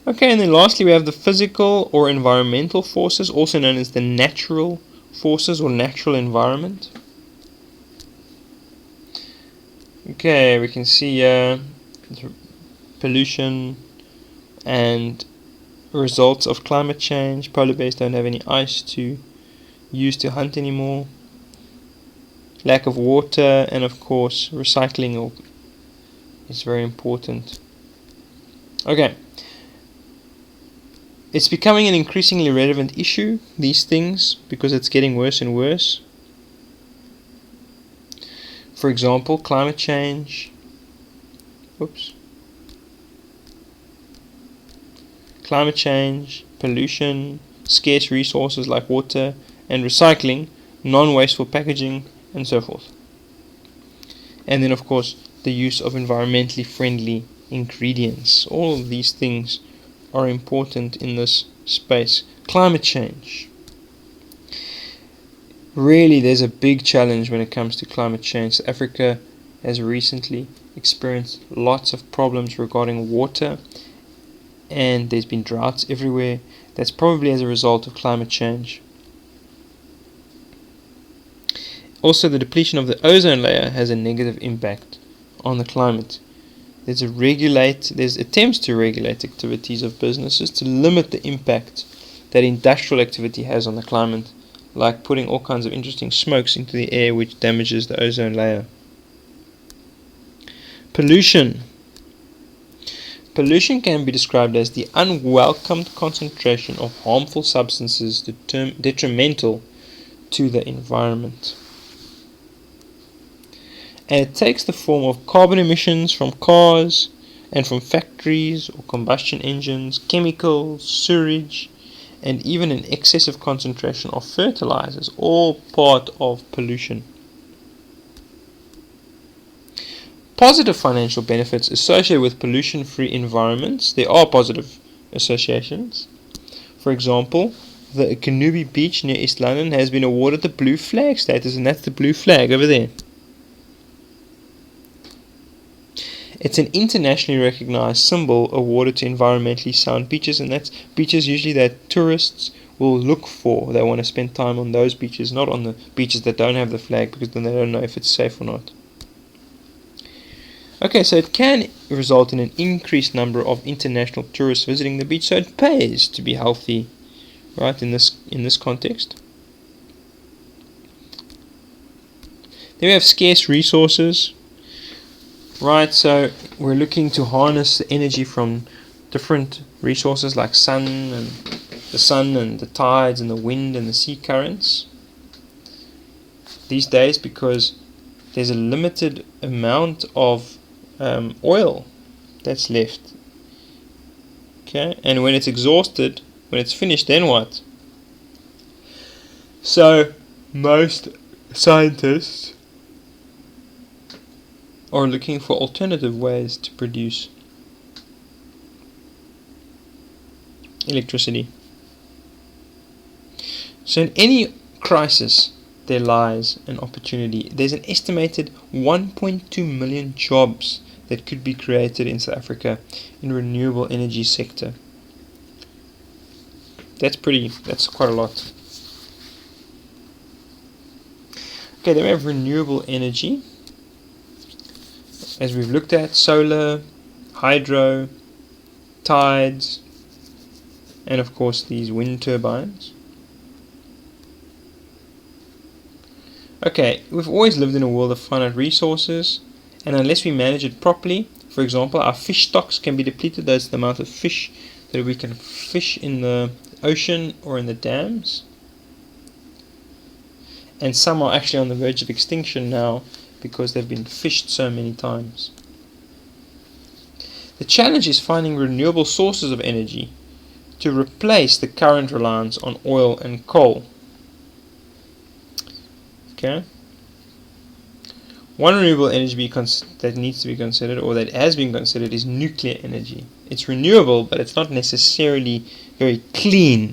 Okay, and then lastly we have the physical or environmental forces, also known as the natural forces or natural environment. Okay, we can see pollution and results of climate change. Polar bears don't have any ice to use to hunt anymore. Lack of water, and of course recycling is very important. Okay, it's becoming an increasingly relevant issue, these things, because it's getting worse and worse. For example, climate change. Climate change, pollution, scarce resources like water, and recycling, non-wasteful packaging, and so forth. And then, of course, the use of environmentally friendly ingredients. All of these things are important in this space. Climate change. Really, there's a big challenge when it comes to climate change. South Africa has recently experienced lots of problems regarding water, and there's been droughts everywhere. That's probably as a result of climate change. Also, the depletion of the ozone layer has a negative impact on the climate. There's attempts to regulate activities of businesses to limit the impact that industrial activity has on the climate, like putting all kinds of interesting smokes into the air which damages the ozone layer. Pollution. Pollution can be described as the unwelcomed concentration of harmful substances detrimental to the environment. And it takes the form of carbon emissions from cars and from factories or combustion engines, chemicals, sewage, and even an excessive concentration of fertilizers, all part of pollution. Positive financial benefits associated with pollution-free environments. There are positive associations. For example, the Kanubi Beach near East London has been awarded the blue flag status, and that's the blue flag over there. It's an internationally recognized symbol awarded to environmentally sound beaches, and that's beaches usually that tourists will look for. They want to spend time on those beaches, not on the beaches that don't have the flag, because then they don't know if it's safe or not. Okay, so it can result in an increased number of international tourists visiting the beach, so it pays to be healthy, right, in this context. Then we have scarce resources. Right, so we're looking to harness the energy from different resources like the sun and the tides and the wind and the sea currents these days, because there's a limited amount of oil that's left. Okay, and when it's exhausted, when it's finished, then what? So most scientists are looking for alternative ways to produce electricity. So in any crisis, there lies an opportunity. There's an estimated 1.2 million jobs that could be created in South Africa in renewable energy sector. That's quite a lot. Okay, then we have renewable energy. As we've looked at, solar, hydro, tides, and of course these wind turbines. Okay, we've always lived in a world of finite resources, and unless we manage it properly, for example, our fish stocks can be depleted. That's the amount of fish that we can fish in the ocean or in the dams. And some are actually on the verge of extinction now because they've been fished so many times. The challenge is finding renewable sources of energy to replace the current reliance on oil and coal. Okay. One renewable energy that needs to be considered, or that has been considered, is nuclear energy. It's renewable, but it's not necessarily very clean,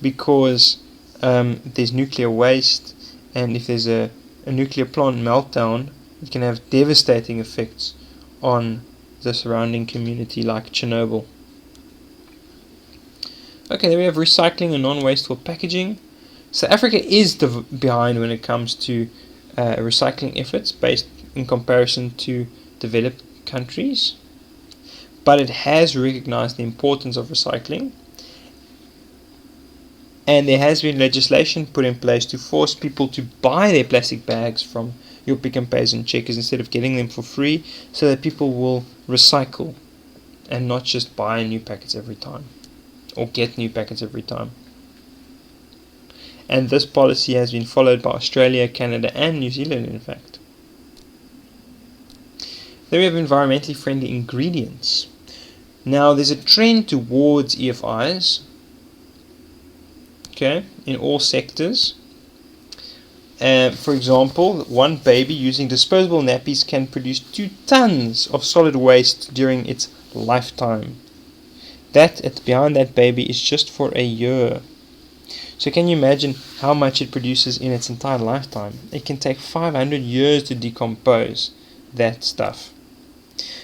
because there's nuclear waste, and if there's a nuclear plant meltdown, it can have devastating effects on the surrounding community, like Chernobyl. Okay, then we have recycling and non-wasteful packaging. So Africa is behind when it comes to recycling efforts based in comparison to developed countries. But it has recognized the importance of recycling. And there has been legislation put in place to force people to buy their plastic bags from your Pick n Pays and Checkers instead of getting them for free, so that people will recycle and not just buy new packets every time or get new packets every time. And this policy has been followed by Australia, Canada and New Zealand, in fact. Then we have environmentally friendly ingredients. Now there's a trend towards EFIs, okay, in all sectors. For example, one baby using disposable nappies can produce 2 tons of solid waste during its lifetime. That behind that baby is just for a year. So can you imagine how much it produces in its entire lifetime? It can take 500 years to decompose that stuff.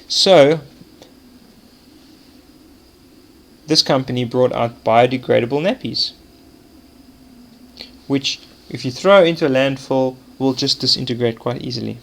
So this company brought out biodegradable nappies, which if you throw into a landfill will just disintegrate quite easily.